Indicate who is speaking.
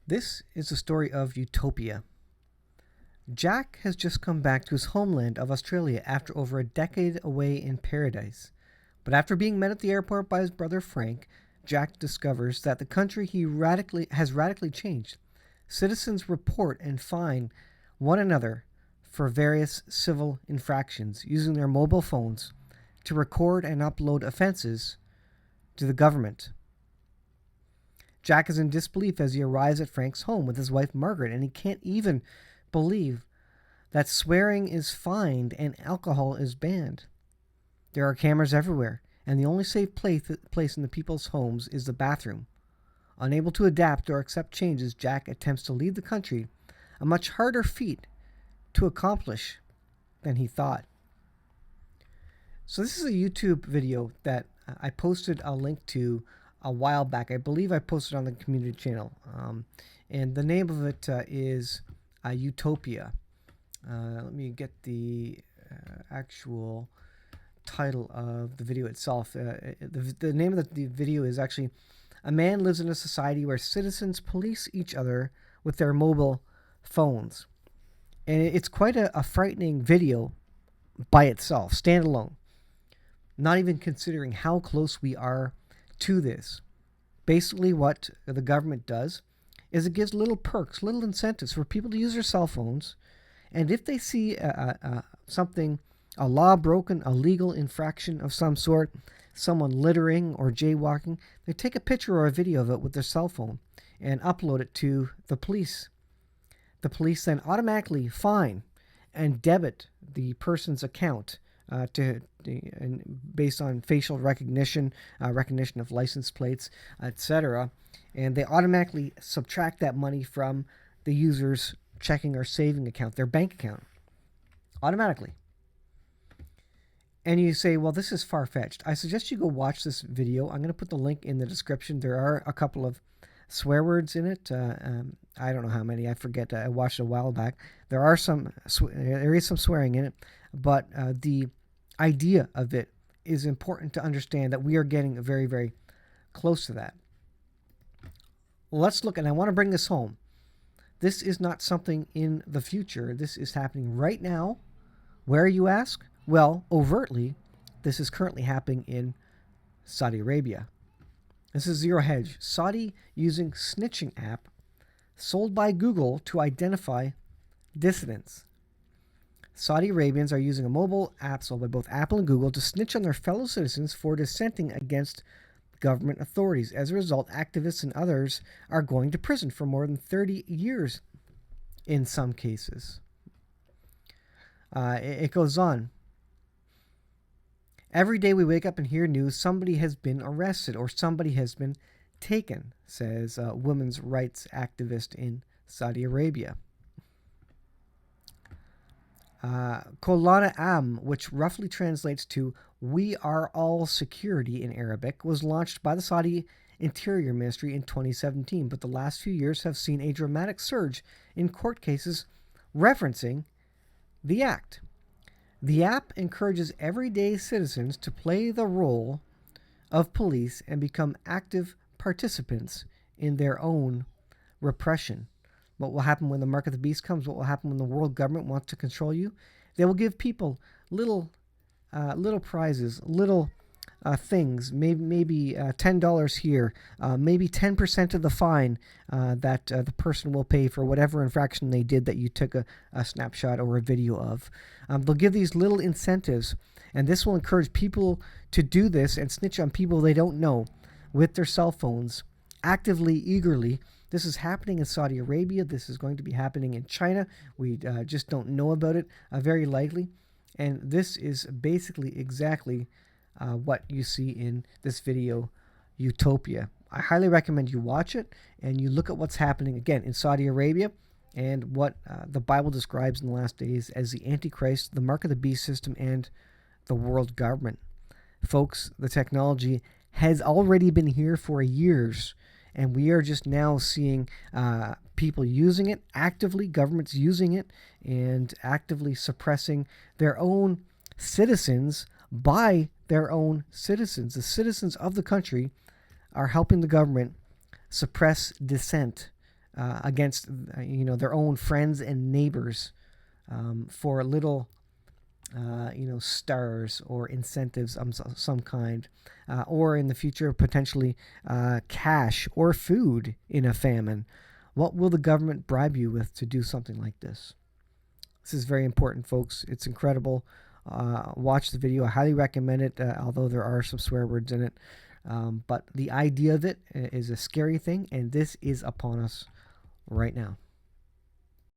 Speaker 1: This is the story of Utopia. Jack has just come back to his homeland of Australia after over a decade away in paradise. But after being met at the airport by his brother Frank, Jack discovers that the country has radically changed. Citizens report and fine one another for various civil infractions using their mobile phones to record and upload offenses to the government. Jack is in disbelief as he arrives at Frank's home with his wife Margaret, and he can't even believe that swearing is fined and alcohol is banned. There are cameras everywhere, and the only safe place in the people's homes is the bathroom. Unable to adapt or accept changes, Jack attempts to leave the country, a much harder feat to accomplish than he thought. So this is a YouTube video that I posted a link to a while back. I believe I posted on the community channel. And the name of it is Utopia. Let me get the actual title of the video itself. The name of the video is actually "A Man Lives in a Society Where Citizens Police Each Other with Their Mobile Phones." And it's quite a frightening video by itself, standalone. Not even considering how close we are to this. Basically, what the government does is it gives little perks, little incentives for people to use their cell phones. And if they see something, a law broken, a legal infraction of some sort, someone littering or jaywalking, they take a picture or a video of it with their cell phone and upload it to the police. The police then automatically fine and debit the person's account based on facial recognition, recognition of license plates, etc. And they automatically subtract that money from the user's checking or saving account, their bank account, automatically. And you say, well, this is far-fetched. I suggest you go watch this video. I'm going to put the link in the description. There are a couple of swear words in it. I don't know how many. I forget. I watched it a while back. There is some swearing in it, but the idea of it is important to understand that we are getting very, very close to that. Let's look, and I want to bring this home. This is not something in the future. This is happening right now. Where, you ask? Well, overtly, this is currently happening in Saudi Arabia. This is Zero Hedge. Saudi using snitching app sold by Google to identify dissidents. Saudi Arabians are using a mobile app sold by both Apple and Google to snitch on their fellow citizens for dissenting against government authorities. As a result, activists and others are going to prison for more than 30 years in some cases. It goes on. Every day we wake up and hear news somebody has been arrested or somebody has been taken, says a women's rights activist in Saudi Arabia. Kolana Am, which roughly translates to "We Are All Security" in Arabic, was launched by the Saudi Interior Ministry in 2017, but the last few years have seen a dramatic surge in court cases referencing the act. The app encourages everyday citizens to play the role of police and become active participants in their own repression. What will happen when the mark of the beast comes? What will happen when the world government wants to control you? They will give people little prizes, little things, maybe $10 here, maybe 10% of the fine that the person will pay for whatever infraction they did that you took a snapshot or a video of. They'll give these little incentives, and this will encourage people to do this and snitch on people they don't know with their cell phones, actively, eagerly. This is happening in Saudi Arabia. This is going to be happening in China. We just don't know about it, very likely. And this is basically exactly what you see in this video, Utopia. I highly recommend you watch it and you look at what's happening, again, in Saudi Arabia and what the Bible describes in the last days as the Antichrist, the mark of the beast system, and the world government. Folks, the technology has already been here for years. And we are just now seeing people using it actively, governments using it, and actively suppressing their own citizens by their own citizens. The citizens of the country are helping the government suppress dissent against their own friends and neighbors for little stars or incentives of some kind, or in the future potentially cash or food in a famine. What will the government bribe you with to do something like this? This is very important, folks. It's incredible. Watch the video. I highly recommend it, although there are some swear words in it. But the idea of it is a scary thing, and this is upon us right now.